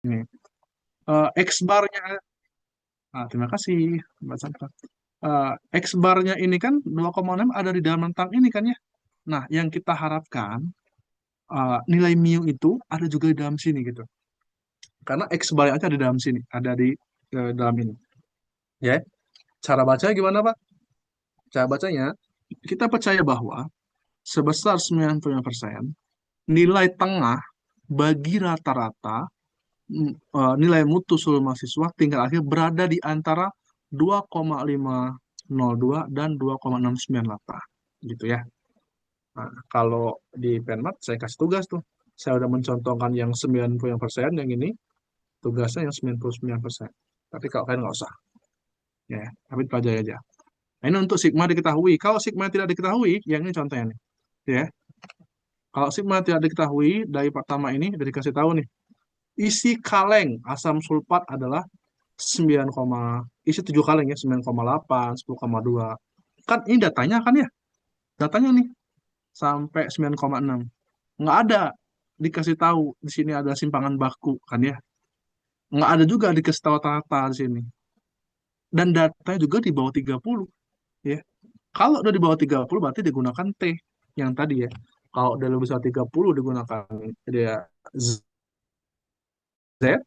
Ini X barnya, terima kasih Mbak Sandra. X barnya ini kan 2,6 ada di dalam rentang ini kan ya. Nah, yang kita harapkan nilai mu itu ada juga di dalam sini gitu. Karena X bar aja ada di dalam sini, ada di dalam ini. Ya, cara bacanya gimana Pak? Cara bacanya, kita percaya bahwa sebesar 95% nilai tengah bagi rata-rata nilai mutu seluruh mahasiswa tingkat akhir berada di antara 2,502 dan 2,698 gitu ya. Nah, kalau di Penmat saya kasih tugas tuh. Saya udah mencontohkan yang 90%, yang ini tugasnya yang 99%. Tapi kalau kalian nggak usah, ya, tapi pelajari aja. Nah, ini untuk sigma diketahui. Kalau sigma tidak diketahui, yang ini contohnya nih, ya. Kalau sigma tidak diketahui, dari pertama ini udah dikasih tahu nih. Isi kaleng asam sulfat adalah 9, isi 7 kaleng ya, 9,8, 10,2. Kan ini datanya kan ya, datanya nih sampai 9,6. Nggak ada dikasih tahu di sini ada simpangan baku kan ya. Nggak ada juga dikasih tahu rata di sini. Dan datanya juga di bawah 30 ya. Kalau udah di bawah 30 berarti digunakan T yang tadi ya. Kalau udah lebih dari 30 digunakan dia Z,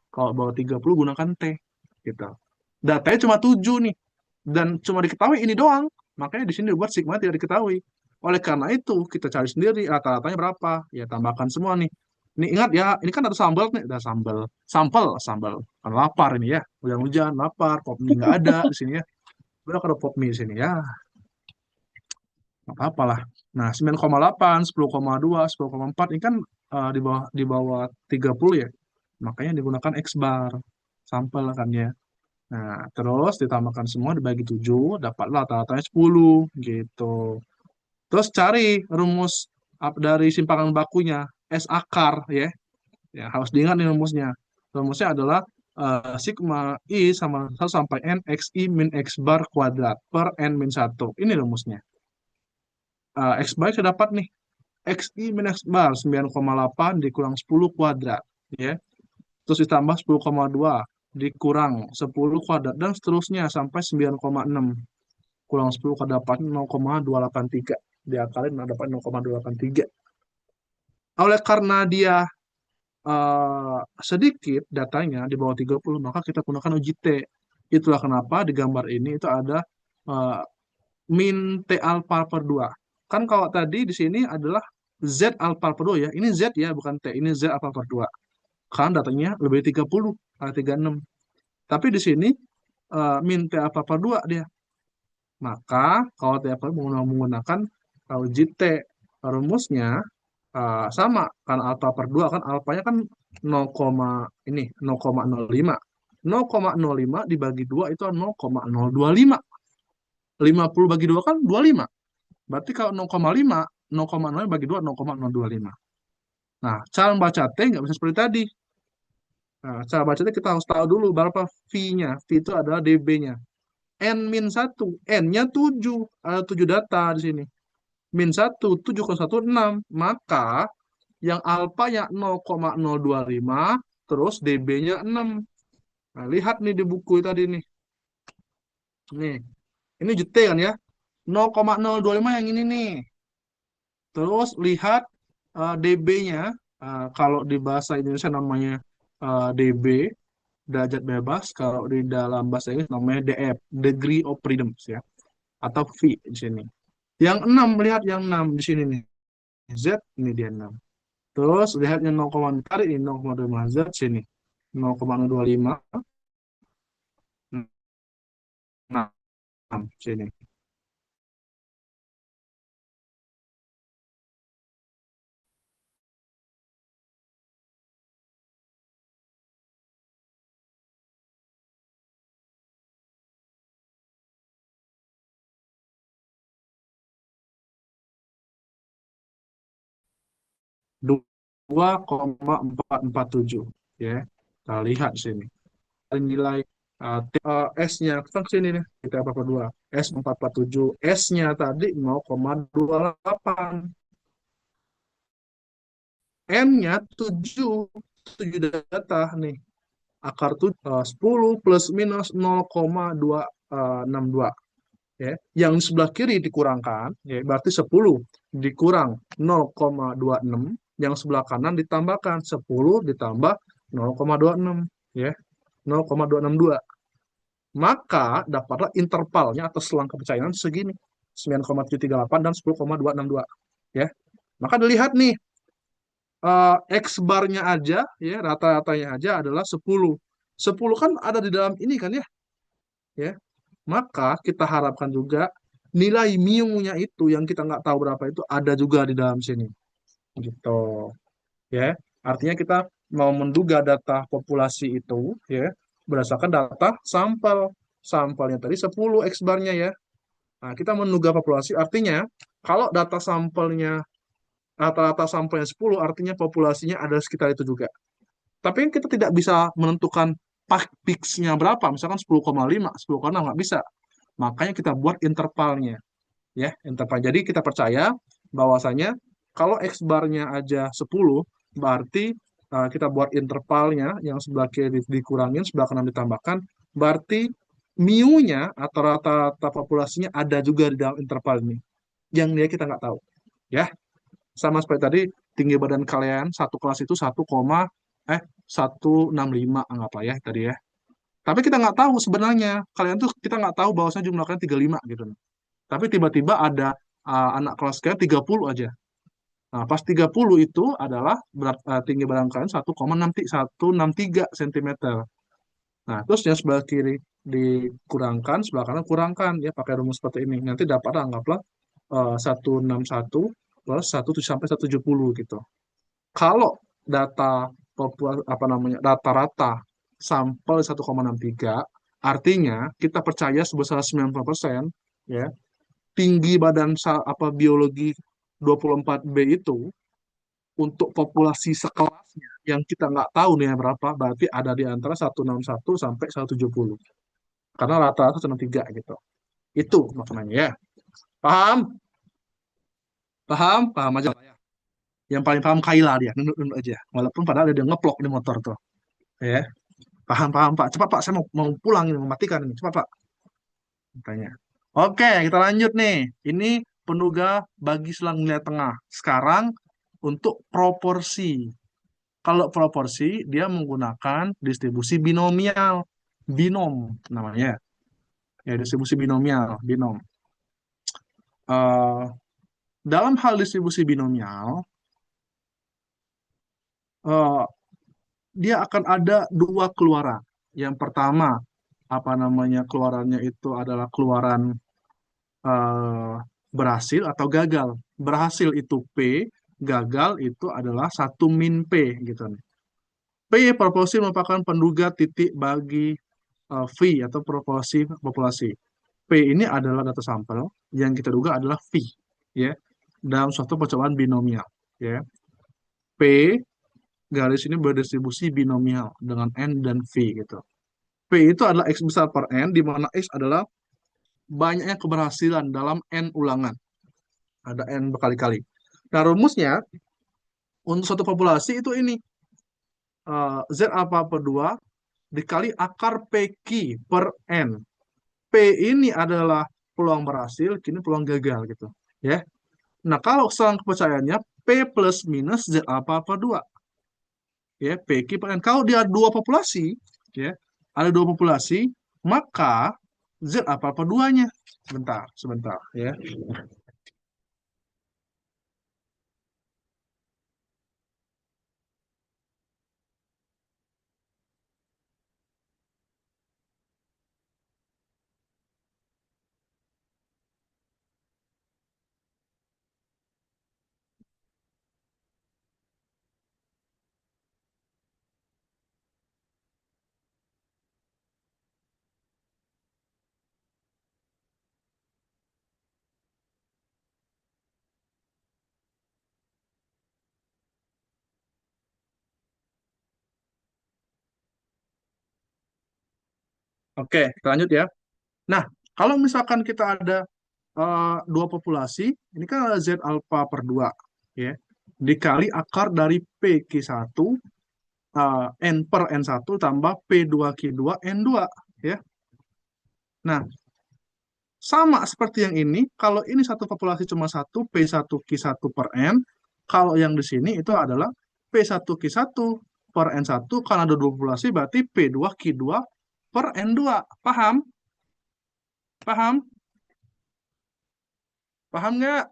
kalau bawah 30 gunakan T gitu. Datanya cuma 7 nih dan cuma diketahui ini doang. Makanya di sini dibuat sigma tidak diketahui. Oleh karena itu kita cari sendiri rata-ratanya berapa. Ya tambahkan semua nih. Ini ingat ya, ini kan ada sambal nih, ada sambal, sambal. Kan lapar ini ya, hujan-hujan, lapar, pop mie nggak ada di sini ya. Udah ada pop mie di sini ya, nggak apa-apa lah. Nah, 9,8, 10,2, 10,4 ini kan di bawah 30 ya. Makanya digunakan X bar, sampel kan ya. Nah, terus ditambahkan semua dibagi 7, dapatlah rata-ratanya 10 gitu. Terus cari rumus dari simpangan bakunya, S akar ya. Ya, harus diingat nih rumusnya. Rumusnya adalah sigma I sama 1 sampai N X I min X bar kuadrat per N min 1. Ini rumusnya. X bar saya dapat nih. X I min X bar 9,8 dikurang 10 kuadrat. Ya. Terus ditambah 10,2 dikurang 10 kuadrat dan seterusnya sampai 9,6 kurang 10 kan dapat 0,283. Diakalin dapat 0,283. Oleh karena dia sedikit datanya di bawah 30, maka kita gunakan uji T. Itulah kenapa di gambar ini itu ada eh, min T alpha per 2. Kan kalau tadi di sini adalah Z alpha per 2 ya. Ini Z ya, bukan T. Ini Z alpha per 2. Kan datanya lebih dari 30, 36. Tapi di sini min T alpha per 2 dia. Maka kalau tiap kali menggunakan uji T, rumusnya sama kan alfa per 2 kan alfanya kan 0, ini 0,05. 0,05 dibagi 2 itu 0,025. 50 bagi 2 kan 25. Berarti kalau 0,5, 0,0 bagi 2 0,025. Nah, cara membaca T nggak bisa seperti tadi. Nah, cara baca T kita harus tahu dulu berapa V-nya. V itu adalah dB-nya. N-1, N-nya 7. Ada 7 data di sini. Min 1, 7,16. Maka yang alfanya 0,025, terus dB-nya 6. Nah, lihat nih di buku tadi nih. Nih, ini jete kan ya. 0,025 yang ini nih. Terus lihat dB-nya. Kalau di bahasa Indonesia namanya dB, derajat bebas. Kalau di dalam bahasa Inggris namanya DF, degree of freedom ya. Atau V di sini. Yang 6, lihat yang 6 di sini nih. Z, ini dia 6. Terus lihatnya 0, tarik ini 0,25 Z sini. 0,025 6 sini. 2,447 ya. Kita lihat sini. Nilai S-nya kan sini nih, kita apa dua. S 447, S-nya tadi 0,28, N-nya 7. tujuh data nih. Akar tuh 10 plus minus 0,262. Ya. Yang sebelah kiri dikurangkan, ya, berarti 10 dikurang 0,26. Yang sebelah kanan ditambahkan 10 ditambah 0,26. Ya, 0,262. Maka dapatlah intervalnya atau selang kepercayaan segini, 9,738 dan 10,262. Ya. Maka dilihat nih, X barnya aja, ya, rata-ratanya aja adalah 10. 10 kan ada di dalam ini kan, ya. Ya. Maka kita harapkan juga nilai mu-nya itu yang kita nggak tahu berapa itu ada juga di dalam sini. Gitu. Ya. Artinya kita mau menduga data populasi itu, ya, berdasarkan data sampel. Sampelnya tadi 10 X barnya, ya. Nah, kita menduga populasi artinya kalau data sampelnya rata-rata sampelnya 10 artinya populasinya ada sekitar itu juga. Tapi kita tidak bisa menentukan pix-nya berapa, misalkan 10,5, 10,6 nggak bisa. Makanya kita buat intervalnya, ya, interval. Jadi kita percaya bahwasanya kalau X barnya aja 10, berarti kita buat intervalnya yang sebelah kiri dikurangin, sebelah kanan ditambahkan, berarti mu-nya atau rata-rata populasinya ada juga di dalam interval ini. Yang dia kita nggak tahu, ya. Sama seperti tadi, tinggi badan kalian satu kelas itu 1,165 anggaplah, ya, tadi, ya. Tapi kita nggak tahu sebenarnya kalian tuh, kita nggak tahu bahwasanya jumlah kalian 35 gitu. Tapi tiba-tiba ada anak kelas kalian 30 aja. Nah, pas 30 itu adalah tinggi badan kalian 1,163 cm. Nah, terus yang sebelah kiri dikurangkan, sebelah kanan kurangkan, ya, pakai rumus seperti ini. Nanti dapat anggaplah 161 plus 1 sampai 170 gitu. Kalau data apa namanya, rata-rata sampel 1,63, artinya kita percaya sebesar 90%, ya, tinggi badan apa biologi 24B itu untuk populasi sekelasnya yang kita nggak tahu nih berapa, berarti ada di antara 161 sampai 170. Karena rata-rata 163 gitu. Itu maknanya, ya. Paham? Paham? Paham aja lah, ya. Yang paling paham Kaila dia, nunduk-nunduk aja. Walaupun padahal ada dia ngeplok di motor tuh. Ya. Paham, paham, Pak. Cepat, Pak. Saya mau pulang ini, mematikan ini. Cepat, Pak. Tanya. Oke, kita lanjut nih. Ini penduga bagi selang nilai tengah. Sekarang untuk proporsi. Kalau proporsi, dia menggunakan distribusi binomial. Binom namanya. Ya, distribusi binomial. Binom. Eh, dalam hal distribusi binomial, eh, dia akan ada dua keluaran. Yang pertama, apa namanya, keluarannya itu adalah keluaran eh, berhasil atau gagal. Berhasil itu P, gagal itu adalah satu min P gitu. P proporsi merupakan penduga titik bagi V atau proporsi populasi. P ini adalah data sampel yang kita duga adalah V, ya, dalam suatu percobaan binomial, ya. P garis ini berdistribusi binomial dengan N dan V gitu. P itu adalah X besar per N, di mana X adalah banyaknya keberhasilan dalam N ulangan. Ada N berkali-kali. Nah, rumusnya untuk suatu populasi itu ini, Z alpha per 2 dikali akar PQ per N. P ini adalah peluang berhasil, kini peluang gagal gitu. Ya. Nah, kalau selang kepercayaannya P plus minus Z alpha per 2. Ya, PQ per N. Kalau dia dua populasi, ya, ada dua populasi, maka Z alpha per 2-nya. Sebentar, sebentar, ya. Oke, kita lanjut, ya. Nah, kalau misalkan kita ada dua populasi, ini kan ada Z alpha per 2, ya, dikali akar dari PQ1 N per N1 tambah P2Q2 N2 ya. Nah, sama seperti yang ini, kalau ini satu populasi cuma satu, P1Q1 per N. Kalau yang di sini itu adalah P1Q1 per N1, karena ada dua populasi, berarti P2Q2 per N2. Paham? Paham? Paham nggak?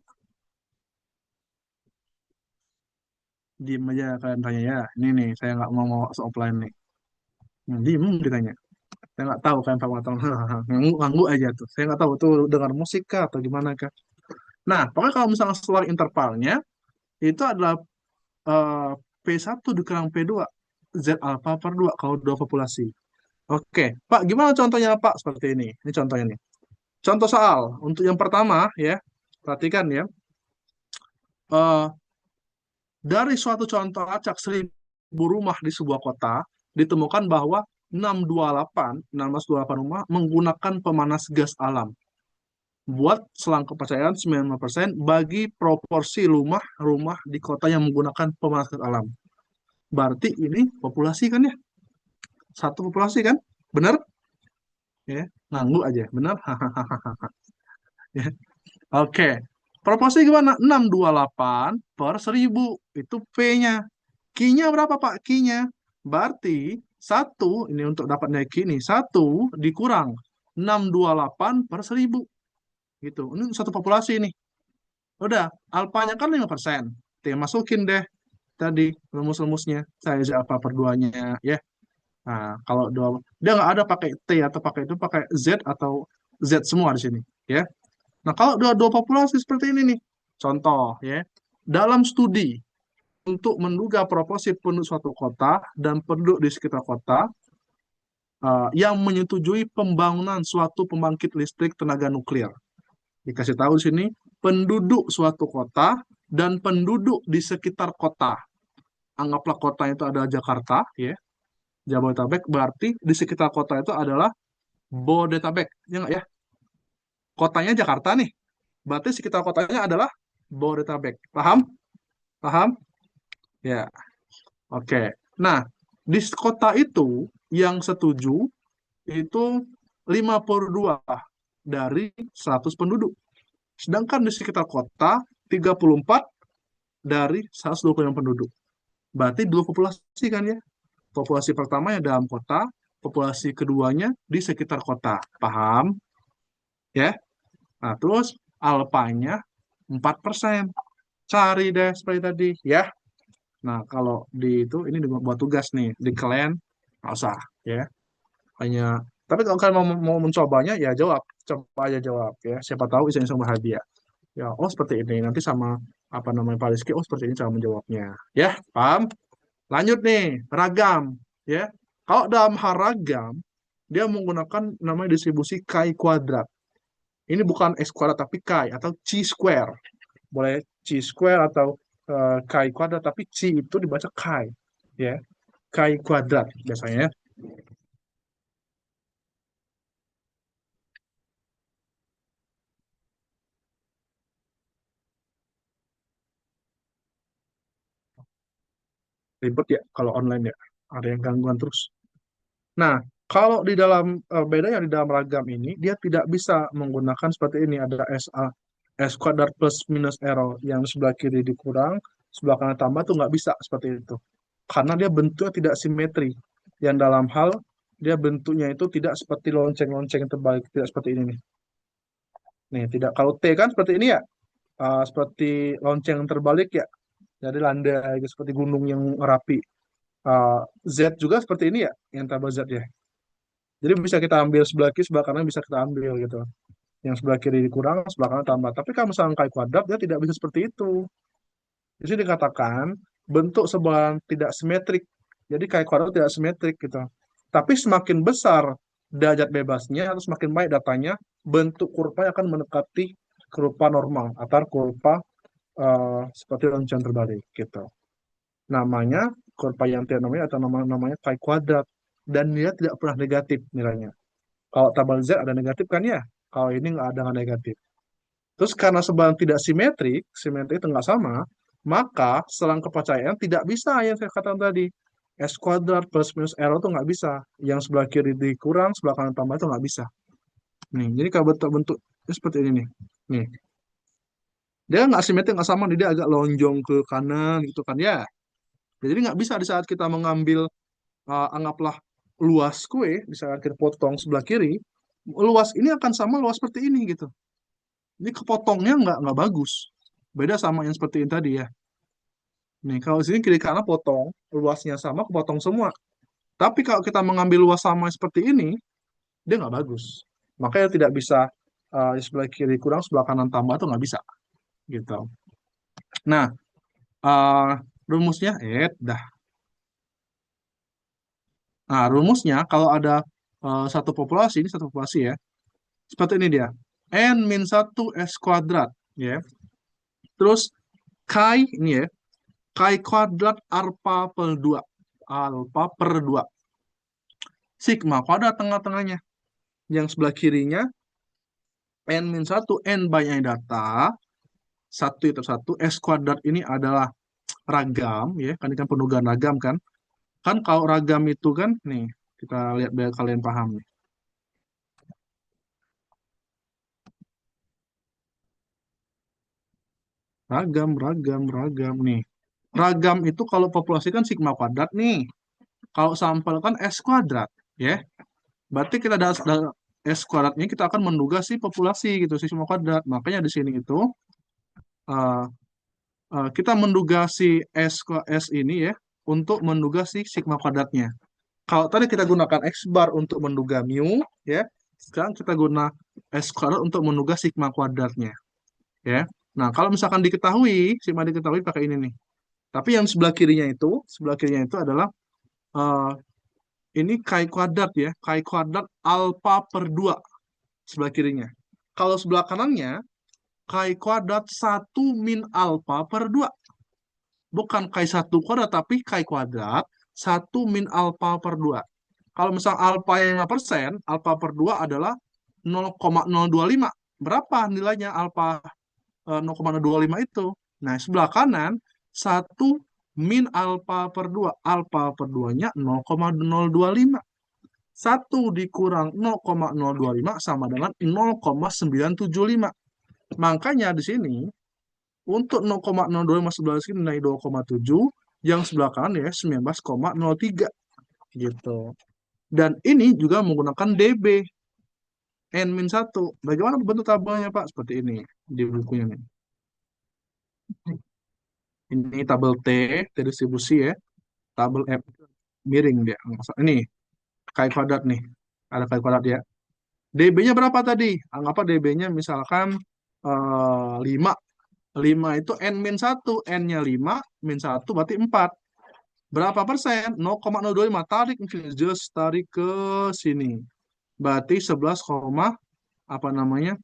Diem aja kalian tanya ya. Ini nih, saya nggak mau offline nih. Diem ditanya. Saya nggak tahu kalian paham atau ngangguk aja tuh. Saya nggak tahu tuh dengar musik kah atau gimana kah. Nah, pokoknya kalau misalnya setelah intervalnya, itu adalah eh, P1 dikurang P2, Z alpha per 2 kalau dua populasi. Oke, Pak, gimana contohnya Pak? Seperti ini. Ini contohnya nih. Contoh soal. Untuk yang pertama ya, perhatikan ya. Eh, dari suatu contoh acak 1.000 rumah di sebuah kota, ditemukan bahwa 628 rumah menggunakan pemanas gas alam. Buat selang kepercayaan 90% bagi proporsi rumah-rumah di kota yang menggunakan pemanas gas alam. Berarti ini populasi kan ya? Satu populasi kan? Benar? Ya, ngangguk aja. Benar? Ya. Oke. Proporsi gimana? 628 per 1.000. Itu P-nya. Q-nya berapa, Pak? Q-nya. Berarti satu, ini untuk dapat naik Q nih. Satu dikurang 628 per 1.000. Gitu. Ini satu populasi nih. Udah, alpanya kan 5%. Masukin deh tadi rumus-rumusnya. Saya aja apa per duanya ya. Nah, kalau dua, dia nggak ada pakai T atau pakai itu, pakai Z atau Z semua di sini, ya. Nah, kalau dua populasi seperti ini nih, contoh ya, dalam studi untuk menduga proporsi penduduk suatu kota dan penduduk di sekitar kota yang menyetujui pembangunan suatu pembangkit listrik tenaga nuklir. Dikasih tahu di sini, penduduk suatu kota dan penduduk di sekitar kota. Anggaplah kota itu ada Jakarta, ya, Jabodetabek, berarti di sekitar kota itu adalah Bodetabek, ya nggak ya? Kotanya Jakarta nih, berarti sekitar kotanya adalah Bodetabek. Paham? Paham? Ya, oke. Nah, di kota itu yang setuju itu 52 dari 100 penduduk. Sedangkan di sekitar kota 34 dari 125 penduduk. Berarti dua populasi kan ya? Populasi pertama yang dalam kota, populasi keduanya di sekitar kota. Paham? Ya? Nah, terus alpanya 4%. Cari deh seperti tadi, ya. Nah, kalau di itu, ini buat tugas nih, di kalian, nggak usah, ya. Hanya, tapi kalau kalian mau mencobanya, ya jawab. Coba aja jawab, ya. Siapa tahu iseng-iseng bahagia. Ya, oh seperti ini. Nanti sama, apa namanya, Pak Rizky, oh seperti ini cara menjawabnya. Ya, paham? Lanjut nih, ragam, ya. Kalau dalam hal ragam, dia menggunakan namanya distribusi chi kuadrat. Ini bukan X kuadrat tapi chi atau chi square. Boleh chi square atau chi kuadrat, tapi chi itu dibaca chi, ya. Chi kuadrat biasanya. Ribet ya kalau online ya. Ada yang gangguan terus. Nah, kalau di dalam bedanya di dalam ragam ini dia tidak bisa menggunakan seperti ini, ada SA S kuadrat plus minus arrow yang sebelah kiri dikurang, sebelah kanan tambah tuh nggak bisa seperti itu. Karena dia bentuknya tidak simetri. Yang dalam hal dia bentuknya itu tidak seperti lonceng-lonceng yang terbalik, tidak seperti ini nih. Nih, tidak. Kalau T kan seperti ini ya, seperti lonceng yang terbalik ya. Jadi landai gitu, seperti gunung yang rapi. Uh, Z juga seperti ini ya, yang tambah Z ya. Jadi bisa kita ambil sebelah kiri, sebelah kanan bisa kita ambil gitu. Yang sebelah kiri dikurang, sebelah kanan tambah. Tapi kalau misalnya kayak kuadrat, dia tidak bisa seperti itu. Jadi dikatakan bentuk sebelah tidak simetrik. Jadi kayak kuadrat tidak simetrik gitu. Tapi semakin besar derajat bebasnya atau semakin baik datanya, bentuk kurva akan mendekati kurva normal atau kurva seperti lonceng terbalik gitu. Namanya kurva yang tidak namanya atau namanya pi kuadrat dan dia tidak pernah negatif nilainya. Kalau tabel Z ada negatif kan ya? Kalau ini nggak ada negatif. Terus karena sebaran tidak simetrik, simetrik itu nggak sama, maka selang kepercayaan tidak bisa yang saya katakan tadi. S kuadrat plus minus arrow tuh nggak bisa. Yang sebelah kiri dikurang, sebelah kanan tambah itu nggak bisa. Nih, jadi kalau bentuk seperti ini nih. Nih, dia nggak simetris, nggak sama, nih, dia agak lonjong ke kanan gitu kan ya. Jadi nggak bisa di saat kita mengambil, anggaplah luas kue, di saat kita potong sebelah kiri, luas ini akan sama luas seperti ini gitu. Ini kepotongnya nggak bagus. Beda sama yang seperti ini tadi ya. Nih, kalau di sini kiri kanan potong, luasnya sama, kepotong semua. Tapi kalau kita mengambil luas sama seperti ini, dia nggak bagus. Makanya tidak bisa, di sebelah kiri kurang, sebelah kanan tambah tuh nggak bisa gitu. Nah, eh, rumusnya, dah. Nah, rumusnya kalau ada, satu populasi, ini satu populasi ya, seperti ini dia. N min 1 S kuadrat, ya. Terus Chi, ini ya, Chi kuadrat alpha per 2. Alpha per 2. Sigma kuadrat tengah-tengahnya. Yang sebelah kirinya, N min 1, N banyak data, satu itu satu, S kuadrat ini adalah ragam, ya, kan ini kan penugahan ragam kan. Kan kalau ragam itu kan, nih, kita lihat biar kalian paham nih. Ragam, ragam, ragam, nih. Ragam itu kalau populasi kan sigma kuadrat nih. Kalau sampel kan S kuadrat, ya. Berarti kita S kuadratnya kita akan menduga si populasi gitu, si sigma kuadrat. Makanya di sini itu, uh, kita menduga si S ini ya untuk menduga si sigma kuadratnya. Kalau tadi kita gunakan X bar untuk menduga mu, ya. Sekarang kita guna S kuadrat untuk menduga sigma kuadratnya, ya. Nah, kalau misalkan diketahui, sigma diketahui pakai ini nih. Tapi yang sebelah kirinya itu adalah, eh, ini chi kuadrat ya, chi kuadrat alpha per 2 sebelah kirinya. Kalau sebelah kanannya, chi kuadrat 1 min alpha per 2. Bukan chi 1 kuadrat, tapi chi kuadrat 1 min alpha per 2. Kalau misal alpha yang 5%, alpha per 2 adalah 0,025. Berapa nilainya alpha, 0,025 itu? Nah, sebelah kanan, 1 min alpha per 2. Alpha per 2-nya 0,025. 1 dikurang 0,025 sama dengan 0,975. Makanya di sini, untuk 0,025 sebelah sini naik 2,7, yang sebelah kanan ya 19,03 gitu. Dan ini juga menggunakan DB, N-1. Bagaimana bentuk tabelnya Pak? Seperti ini di bukunya nih. Ini tabel T distribusi ya. Tabel F miring dia. Ini kali kuadrat nih. Ada kali kuadrat ya. DB-nya berapa tadi? Anggap DB-nya misalkan, 5. 5 itu N-1. N-nya 5, min 1 berarti 4. Berapa persen? 0,025. Tarik, just tarik ke sini. Berarti 11, apa namanya?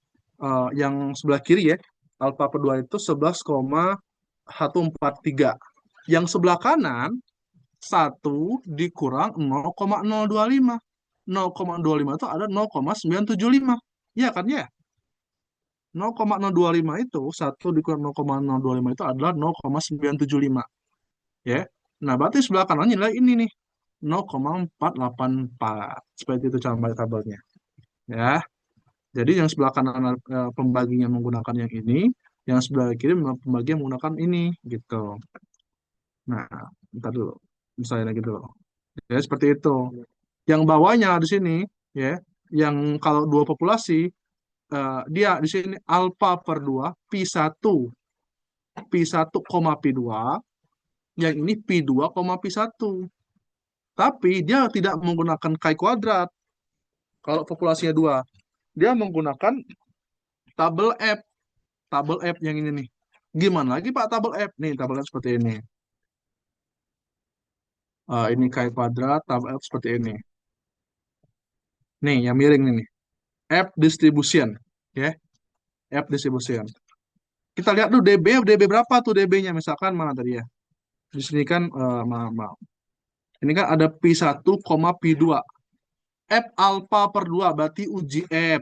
Yang sebelah kiri ya. Alfa per 2 itu 11,143. Yang sebelah kanan, 1 dikurang 0,025. 0,025 itu ada 0,975. Iya kan ya? 0,025 itu, 1 dikurang 0,025 itu adalah 0,975. Ya. Nah, berarti sebelah kanan nilai ini nih. 0,484. Seperti itu cara tabelnya. Ya. Jadi yang sebelah kanan, pembaginya menggunakan yang ini, yang sebelah kiri pembagian menggunakan ini gitu. Nah, bentar dulu. Misalnya gitu loh. Ya, seperti itu. Yang bawahnya di sini, ya, yang kalau dua populasi, dia di sini alfa per 2 pi 1 koma pi 2, yang ini pi 2 koma pi 1. Tapi dia tidak menggunakan chi kuadrat. Kalau populasinya 2, dia menggunakan tabel F. Tabel F yang ini nih. Gimana lagi Pak tabel F? Nih, tabel F seperti ini. Ini chi kuadrat, tabel F seperti ini. Nih, yang miring ini. F distribution. Ya, F distribution. Kita lihat dulu DB berapa tuh DB-nya, misalkan mana tadi ya. Di sini kan, maaf. Ini kan ada pi 1, pi 2. F alpha per 2 berarti uji F.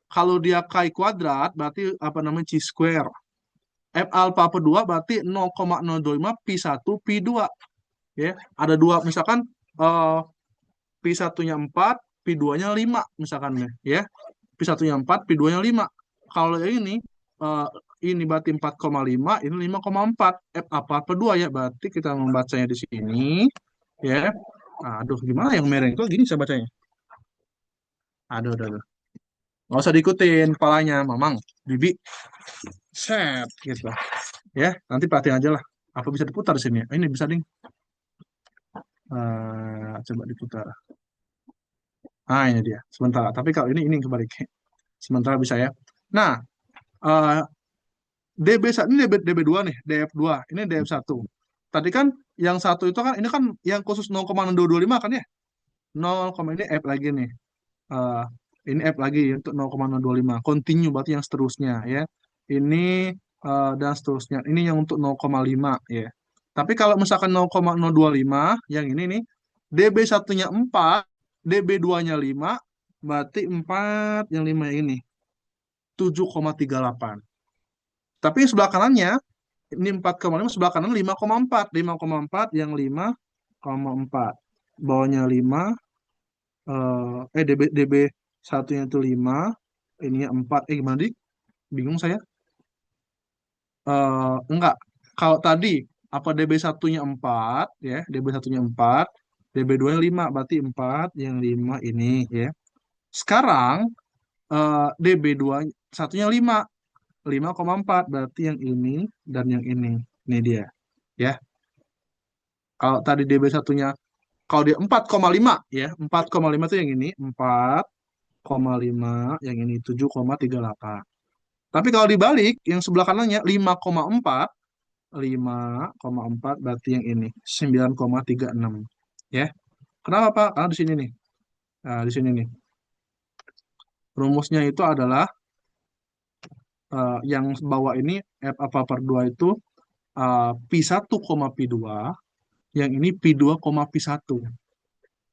Kalau dia chi kuadrat berarti apa namanya chi square. F alpha per 2 berarti 0,025 pi 1 pi 2. ya. Ada dua, misalkan Pi satunya 4, Pi 2-nya 5 misalkan ya. Pi satunya 4, Pi 2-nya 5. Kalau yang eh, ini berarti 4,5, ini 5,4. F apa per 2 ya, berarti kita membacanya di sini ya. Aduh, gimana yang mereng itu gini saya bacanya. Aduh. Nggak usah diikutin kepalanya, Mamang, Bibi. Set gitu. Ya, nanti perhatiin aja lah. Apa bisa diputar di sini? Ini bisa ding. Coba diputar. Ah, ini dia. Sementara. Tapi kalau ini kebalik. Sementara bisa ya. Nah, eh, DB1 ini DB2 nih, DF2, ini DF1. Tadi kan yang satu itu kan ini kan yang khusus 0,225 kan ya? 0, ini F lagi nih. Eh, ini F lagi untuk 0,025. Continue berarti yang seterusnya ya. Ini dan seterusnya. Ini yang untuk 0,5 ya. Tapi kalau misalkan 0,025 yang ini nih DB satunya 4, DB 2-nya 5, berarti 4 yang 5 yang ini 7,38. Tapi sebelah kanannya ini 4,5, sebelah kanan 5,4. 5,4 yang 5,4. Bawahnya 5, DB satunya itu 5, ini 4. Gimana dik? Bingung saya. Enggak. Kalau tadi apa DB satunya 4 ya, DB satunya 4, DB 2-nya 5, berarti 4 yang 5 ini ya. Sekarang DB 2 satunya 5, 5,4 berarti yang ini dan yang ini. Ini dia. Ya. Kalau tadi DB satunya, kalau dia 4,5 ya, 4,5 itu yang ini, 4,5 yang ini 7,38. Tapi kalau dibalik, yang sebelah kanannya 5,4, 5,4 berarti yang ini 9,36 ya. Kenapa Pak? Karena di sini nih. Nah, di sini nih. Rumusnya itu adalah yang bawah ini F apa per 2 itu pi 1, pi 2, yang ini pi 2, pi 1.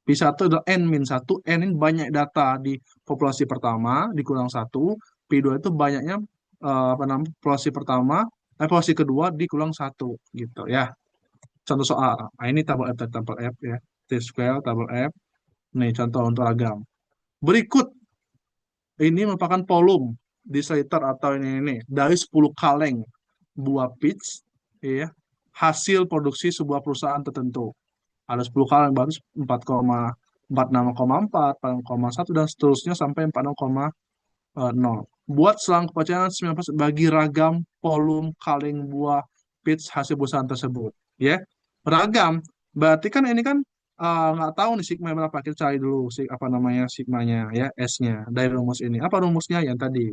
Pi 1 adalah N min 1. N ini banyak data di populasi pertama, dikurang 1. Pi 2 itu banyaknya apa namanya, populasi pertama, populasi kedua dikurang 1 gitu ya. Contoh soal. Nah, ini tabel F ya. T square, tabel F. Nih contoh untuk ragam. Berikut ini merupakan volume desiliter atau ini dari 10 kaleng buah peach ya, hasil produksi sebuah perusahaan tertentu. Ada 10 kaleng baru 46,4, 4,1 dan seterusnya sampai 46,0. Buat selang kepercayaan 19 bagi ragam volume kaleng buah peach hasil perusahaan tersebut. Ya, ragam. Berarti kan ini kan nggak tahu nih sigma berapa. Kita cari dulu apa namanya sigmanya ya, S-nya dari rumus ini. Apa rumusnya yang tadi?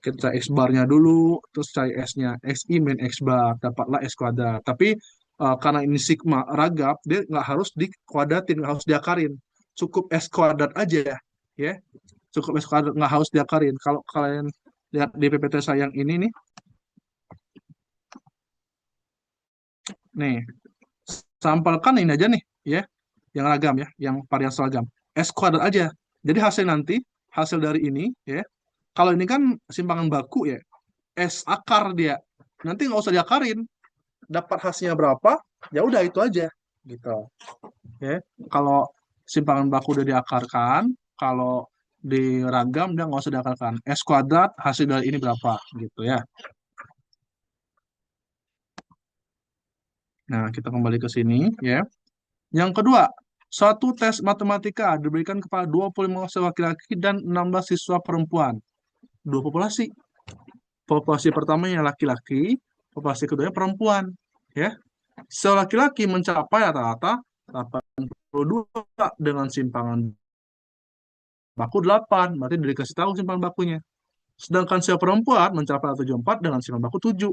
Kita cari X barnya dulu, terus cari S-nya. XI min X bar, dapatlah S kuadrat. Tapi karena ini sigma ragam, dia nggak harus dikuadratin, nggak harus diakarin. Cukup S kuadrat aja ya. Cukup S kuadrat, nggak harus diakarin. Kalau kalian lihat di PPT saya yang ini nih, sampelkan ini aja nih, ya, yang ragam ya, yang varian seragam. S kuadrat aja. Jadi hasil nanti, hasil dari ini, ya, kalau ini kan simpangan baku ya, S akar dia. Nanti nggak usah diakarin. Dapat hasilnya berapa, ya udah itu aja. Gitu. Ya. Kalau simpangan baku udah diakarkan, kalau di ragam dia nggak usah diakarkan. S kuadrat hasil dari ini berapa, gitu ya. Nah, kita kembali ke sini, ya. Yang kedua, suatu tes matematika diberikan kepada 25 siswa laki-laki dan 16 siswa perempuan. Dua populasi. Populasi pertamanya laki-laki, populasi keduanya perempuan. Ya. Siswa laki-laki mencapai rata-rata 82 dengan simpangan baku 8. Berarti dikasih tahu simpangan bakunya. Sedangkan siswa perempuan mencapai 74 dengan simpangan baku 7.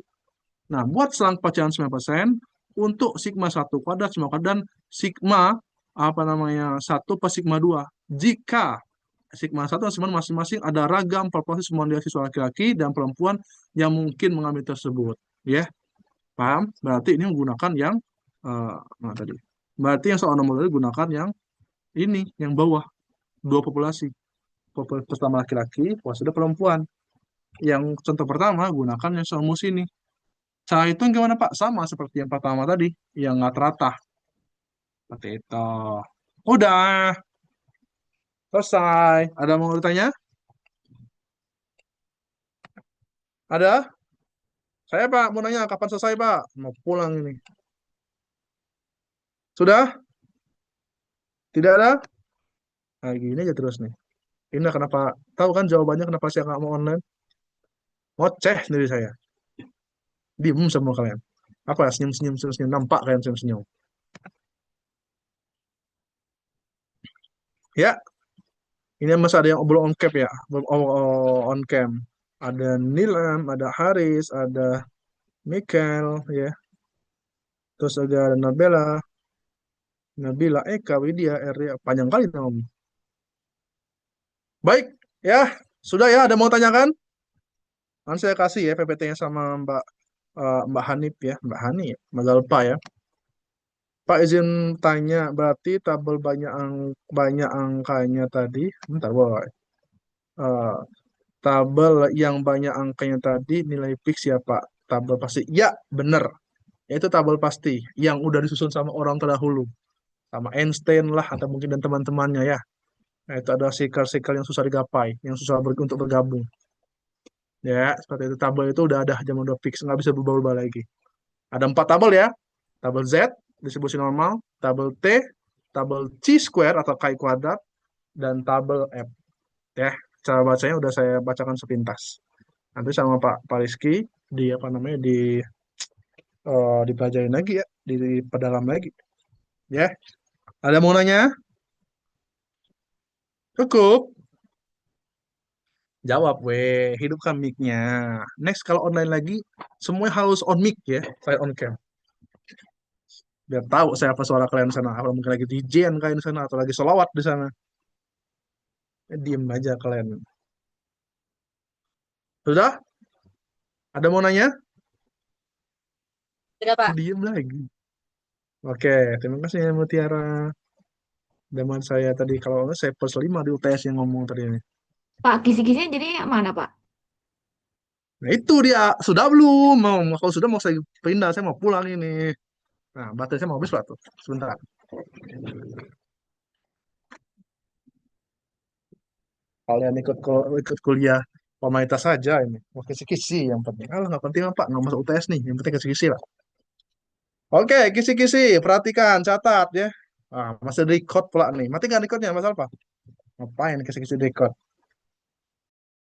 Nah, buat selang pecahan 9% untuk sigma 1 kuadrat, sigma kuadrat, dan sigma apa namanya 1 per sigma 2. Jika sigma 1 dan sigma masing-masing ada ragam proporsi semua dia siswa laki-laki dan perempuan yang mungkin mengambil tersebut. Ya, paham? Berarti ini menggunakan yang nah tadi. Berarti yang soal nomor tadi gunakan yang ini, yang bawah, dua populasi. Populasi pertama laki-laki, populasi kedua perempuan. Yang contoh pertama gunakan yang soal mus ini. Cara hitung gimana Pak? Sama seperti yang pertama tadi, yang nggak teratah. Seperti itu. Udah, selesai. Ada mau ditanya? Ada? Saya Pak, mau nanya kapan selesai Pak? Mau pulang ini. Sudah? Tidak ada? Nah, gini aja terus nih. Ini kenapa? Tahu kan jawabannya kenapa saya nggak mau online? Ngoceh sendiri saya. Diem sama kalian. Apa ya? Senyum-senyum, senyum-senyum. Nampak kalian senyum-senyum. Ya, ini masih ada yang belum on cap ya. Belum on cam. Ada Nilam, ada Haris, ada Mikel, ya. Terus juga ada Nabila, Eka, Widya, Ria. Panjang kali namanya. Baik, ya. Sudah ya, ada mau tanyakan? Nanti saya kasih ya PPT-nya sama Mbak Hanif ya, Mbak Hani, ya, Mbak Zalpa ya. Pak izin tanya, berarti tabel banyak angkanya tadi, bentar boy. Eh, tabel yang banyak angkanya tadi nilai fix ya Pak? Tabel pasti. Ya, bener. Itu tabel pasti yang udah disusun sama orang terdahulu, sama Einstein lah atau mungkin dan teman-temannya ya. Nah, itu ada sikal-sikal yang susah digapai, yang susah untuk bergabung. Ya, seperti itu. Tabel itu udah ada, jam udah fix, nggak bisa berubah-ubah lagi. Ada 4 tabel ya. Tabel Z, distribusi normal, tabel T, tabel C square atau chi kuadrat, dan tabel F. Ya, cara bacanya udah saya bacakan sepintas. Nanti sama Pak Rizky di apa namanya dipelajarin lagi ya, diperdalam lagi. Ya, ada mau nanya? Cukup. Jawab, weh. Hidupkan mic-nya. Next, kalau online lagi, semuanya harus on mic ya. Saya on cam. Biar tahu saya apa suara kalian di sana. Apa mungkin lagi DJ-an kalian di sana. Atau lagi solawat di sana. Diem aja kalian. Sudah? Ada mau nanya? Sudah, Pak. Diem lagi. Oke, terima kasih ya Mutiara. Zaman saya tadi, kalau nggak saya plus 5 di UTS yang ngomong tadi ini. Pak, kisi-kisinya jadi mana, Pak? Nah itu dia. Sudah belum? Kalau sudah mau saya pindah. Saya mau pulang ini. Nah, baterai saya mau habis Pak tuh. Sebentar. Kalian ikut kuliah formalitas saja ini. Mau kisi-kisi yang penting. Alah nggak penting apa, nggak masuk UTS nih. Yang penting kisi-kisi lah. Oke, kisi-kisi, perhatikan, catat ya. Ah, masih record pula nih. Mati kan recordnya, Mas Alfa? Ngapain kisi-kisi record?